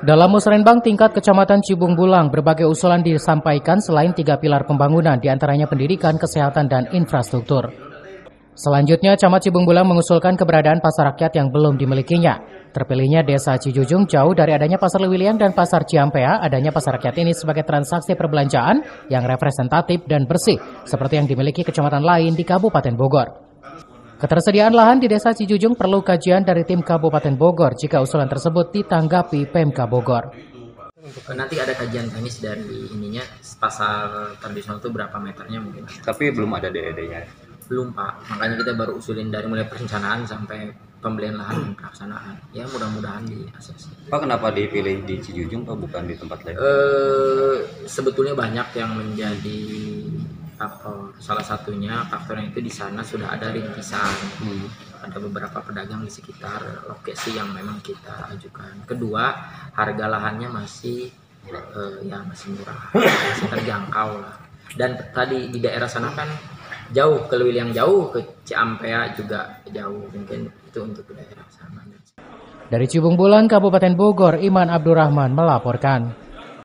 Dalam musrenbang tingkat Kecamatan Cibung Bulang, berbagai usulan disampaikan selain 3 pilar pembangunan, diantaranya pendidikan, kesehatan, dan infrastruktur. Selanjutnya, Camat Cibung Bulang mengusulkan keberadaan pasar rakyat yang belum dimilikinya. Terpilihnya Desa Cijujung jauh dari adanya Pasar Lewiliang dan Pasar Ciampea, adanya pasar rakyat ini sebagai transaksi perbelanjaan yang representatif dan bersih, seperti yang dimiliki kecamatan lain di Kabupaten Bogor. Ketersediaan lahan di Desa Cijujung perlu kajian dari tim Kabupaten Bogor jika usulan tersebut ditanggapi Pemka Bogor. Nanti ada kajian teknis dari ininya, pasar tradisional itu berapa meternya mungkin. Tapi belum ada DED-nya. Belum Pak, makanya kita baru usulin dari mulai perencanaan sampai pembelian lahan dan pelaksanaan. Ya mudah-mudahan di ACC. Pak, kenapa dipilih di Cijujung Pak, bukan di tempat lain? Sebetulnya banyak yang menjadi faktor. Salah satunya faktornya itu di sana sudah ada rintisan. Ada beberapa pedagang di sekitar lokasi yang memang kita ajukan. Kedua, harga lahannya masih masih murah, masih terjangkau lah. Dan tadi di daerah sana kan jauh, ke Lewiliang jauh, ke Ciampea juga jauh, mungkin itu untuk daerah sana. Dari Cibung Bulang, Kabupaten Bogor, Iman Abdurrahman melaporkan.